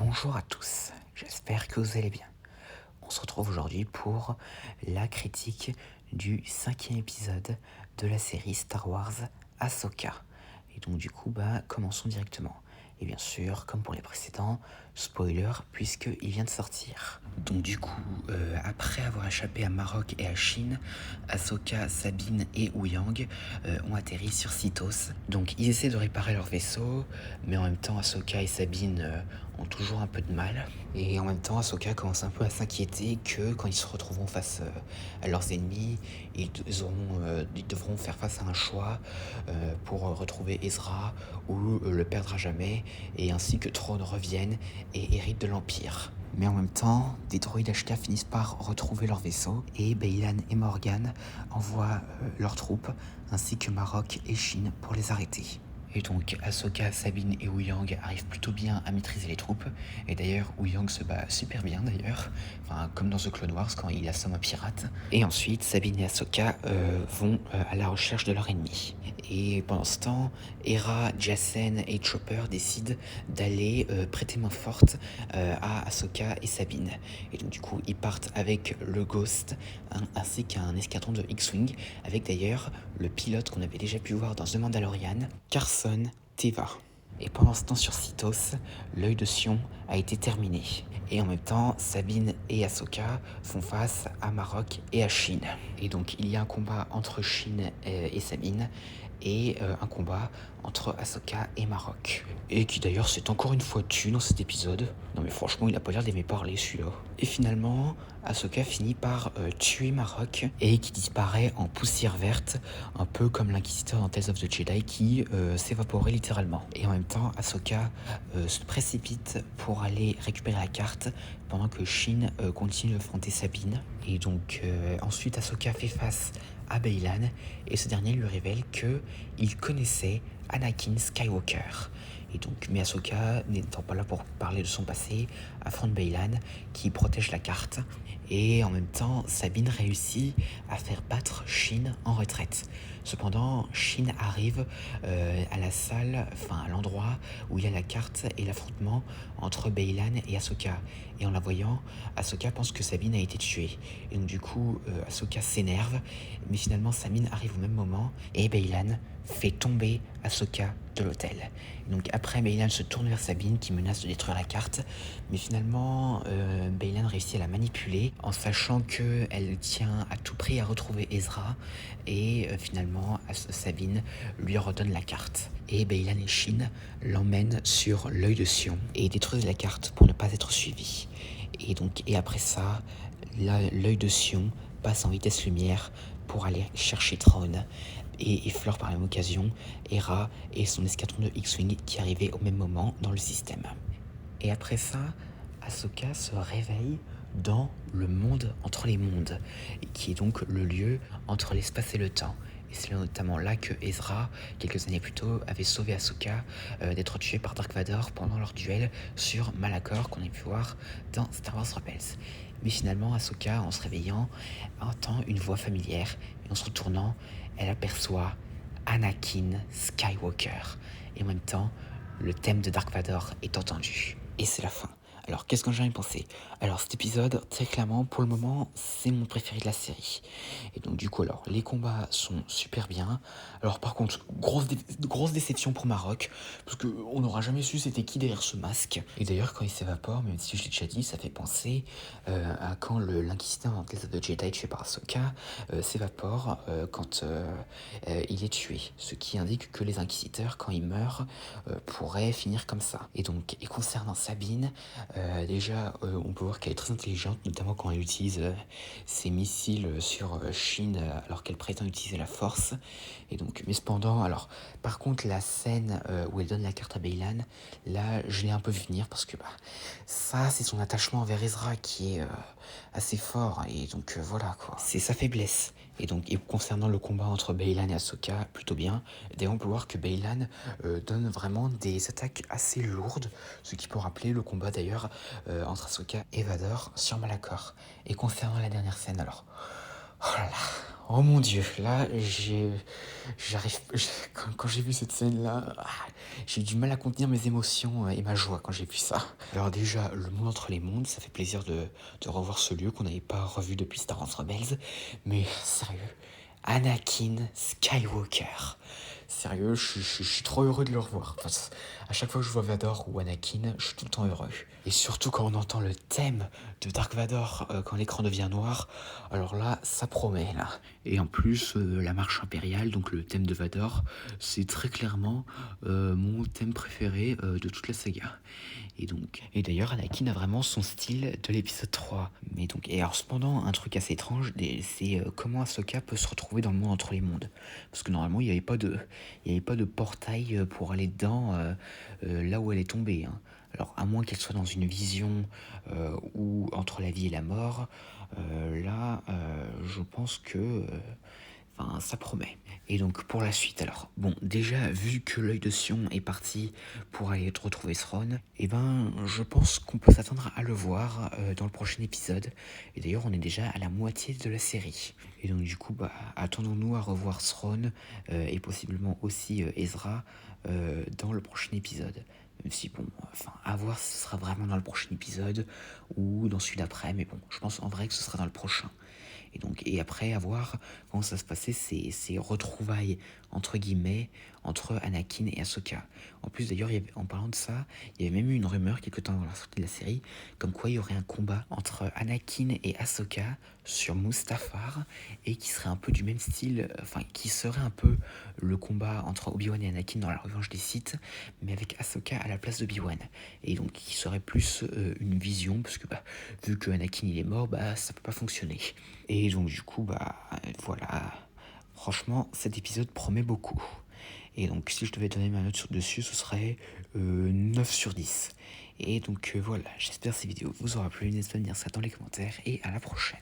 Bonjour à tous, j'espère que vous allez bien. On se retrouve aujourd'hui pour la critique du 5e épisode de la série Star Wars Ahsoka. Et donc du coup, commençons directement. Et bien sûr, comme pour les précédents, spoiler puisqu'il vient de sortir. Donc du coup, après avoir échappé à Marok et à Shin, Ahsoka, Sabine et Ouyang ont atterri sur Sithos. Donc ils essaient de réparer leur vaisseau, mais en même temps Ahsoka et Sabine ont toujours un peu de mal. Et en même temps, Ahsoka commence un peu à s'inquiéter que quand ils se retrouveront face à leurs ennemis, ils devront faire face à un choix pour retrouver Ezra ou le perdre à jamais, et ainsi que Thrawn revienne et hérite de l'Empire. Mais en même temps, des droïdes HK finissent par retrouver leur vaisseau, et Baylan et Morgan envoient leurs troupes, ainsi que Marok et Shin pour les arrêter. Et donc Ahsoka, Sabine et Ouyang arrivent plutôt bien à maîtriser les troupes. Et d'ailleurs, Ouyang se bat super bien d'ailleurs, enfin, comme dans The Clone Wars quand il assomme un pirate. Et ensuite, Sabine et Ahsoka vont à la recherche de leur ennemi. Et pendant ce temps, Hera, Jacen et Chopper décident d'aller prêter main forte à Ahsoka et Sabine. Et donc du coup, ils partent avec le Ghost ainsi qu'un escadron de X-Wing, avec d'ailleurs le pilote qu'on avait déjà pu voir dans The Mandalorian, Carson Teva. Et pendant ce temps sur Sithos, l'œil de Sion a été terminé. Et en même temps, Sabine et Ahsoka font face à Marok et à Shin. Et donc il y a un combat entre Shin et Sabine, et un combat entre Ahsoka et Marok. Et qui d'ailleurs s'est encore une fois tué dans cet épisode. Non mais franchement, il a pas l'air d'aimer parler celui-là. Et finalement, Ahsoka finit par tuer Marok, et qui disparaît en poussière verte, un peu comme l'inquisiteur dans Tales of the Jedi qui s'évaporait littéralement. Et en même temps, Ahsoka se précipite pour aller récupérer la carte, pendant que Shin continue d'affronter Sabine. Et donc ensuite Ahsoka fait face à Baylan, et ce dernier lui révèle qu'il connaissait Anakin Skywalker. Et donc, mais Ahsoka, n'étant pas là pour parler de son passé, affronte Baylan qui protège la carte. Et en même temps, Sabine réussit à faire battre Shin en retraite. Cependant, Shin arrive à la salle, enfin à l'endroit où il y a la carte et l'affrontement entre Baylan et Ahsoka. Et en la voyant, Ahsoka pense que Sabine a été tuée. Et donc du coup, Ahsoka s'énerve, mais finalement Sabine arrive au même moment, et Baylan fait tomber Ahsoka de l'hôtel. Donc après, Baylan se tourne vers Sabine qui menace de détruire la carte, mais finalement Baylan réussit à la manipuler en sachant qu'elle tient à tout prix à retrouver Ezra, et finalement Sabine lui redonne la carte. Et Baylan et Shin l'emmènent sur l'œil de Sion et détruisent la carte pour ne pas être suivis. Et après ça, l'œil de Sion passe en vitesse lumière pour aller chercher Thrawn, et effleure par la même occasion Hera et son escadron de X-Wing qui arrivaient au même moment dans le système. Et après ça, Ahsoka se réveille dans le monde entre les mondes, qui est donc le lieu entre l'espace et le temps. Et c'est notamment là que Ezra, quelques années plus tôt, avait sauvé Ahsoka d'être tuée par Dark Vador pendant leur duel sur Malachor qu'on a pu voir dans Star Wars Rebels. Mais finalement, Ahsoka, en se réveillant, entend une voix familière, et en se retournant, elle aperçoit Anakin Skywalker. Et en même temps, le thème de Dark Vador est entendu. Et c'est la fin. Alors, qu'est-ce que j'en ai pensé? Alors, cet épisode, très clairement, pour le moment, c'est mon préféré de la série. Et donc, du coup, alors, les combats sont super bien. Alors, par contre, grosse déception pour Marok, parce qu'on n'aura jamais su c'était qui derrière ce masque. Et d'ailleurs, quand il s'évapore, même si je l'ai déjà dit, ça fait penser à quand l'inquisiteur dans Tales of the Jedi tué par Ahsoka s'évapore quand il est tué. Ce qui indique que les inquisiteurs, quand ils meurent, pourraient finir comme ça. Et donc, et concernant Sabine, déjà, on peut voir qu'elle est très intelligente, notamment quand elle utilise ses missiles sur Shin alors qu'elle prétend utiliser la force. Et donc, mais cependant, alors, par contre, la scène où elle donne la carte à Baylan, là, je l'ai un peu vu venir parce que ça, c'est son attachement envers Ezra qui est assez fort, et donc voilà quoi. C'est sa faiblesse. Et donc, et concernant le combat entre Baylan et Ahsoka, plutôt bien. D'ailleurs, on peut voir que Baylan donne vraiment des attaques assez lourdes, ce qui peut rappeler le combat d'ailleurs entre Ahsoka et Vador sur Malachor. Et concernant la dernière scène, alors, oh là là, Oh mon Dieu, là, j'arrive, quand j'ai vu cette scène-là, j'ai eu du mal à contenir mes émotions et ma joie quand j'ai vu ça. Alors déjà, le monde entre les mondes, ça fait plaisir de revoir ce lieu qu'on n'avait pas revu depuis Star Wars Rebels. Mais sérieux, Anakin Skywalker. Sérieux, je suis trop heureux de le revoir. Enfin, à chaque fois que je vois Vador ou Anakin, je suis tout le temps heureux. Et surtout quand on entend le thème de Dark Vador quand l'écran devient noir, alors là, ça promet là. Et en plus, la marche impériale, donc le thème de Vador, c'est très clairement mon thème préféré de toute la saga. Et d'ailleurs, Anakin a vraiment son style de l'épisode 3. Mais donc, et alors cependant, un truc assez étrange, c'est comment Ahsoka peut se retrouver dans le monde entre les mondes. Parce que normalement, il y avait pas de portail pour aller dedans là où elle est tombée, hein. Alors, à moins qu'elle soit dans une vision ou entre la vie et la mort, je pense que enfin, ça promet. Et donc pour la suite, alors, bon, déjà, vu que l'œil de Sion est parti pour aller retrouver Thrawn, eh ben, je pense qu'on peut s'attendre à le voir dans le prochain épisode. Et d'ailleurs, on est déjà à la moitié de la série. Et donc du coup, bah, attendons-nous à revoir Thrawn et possiblement aussi Ezra dans le prochain épisode. Même si, bon, enfin, à voir si ce sera vraiment dans le prochain épisode ou dans celui d'après, mais bon, je pense en vrai que ce sera dans le prochain. Et après, à voir comment ça se passait, ces retrouvailles, entre guillemets, entre Anakin et Ahsoka. En plus, d'ailleurs, en parlant de ça, il y avait même eu une rumeur quelque temps avant la sortie de la série, comme quoi il y aurait un combat entre Anakin et Ahsoka sur Mustafar, et qui serait un peu du même style, enfin, qui serait un peu le combat entre Obi-Wan et Anakin dans la revanche des Sith, mais avec Ahsoka à la place d'Obi-Wan. Et donc, qui serait plus une vision, parce que bah, vu que Anakin il est mort, bah, ça peut pas fonctionner. Et donc du coup, bah voilà, franchement, cet épisode promet beaucoup. Et donc si je devais donner ma note dessus, ce serait 9 sur 10. Et donc voilà, j'espère que cette vidéo vous aura plu, n'hésitez pas à me dire ça dans les commentaires et à la prochaine.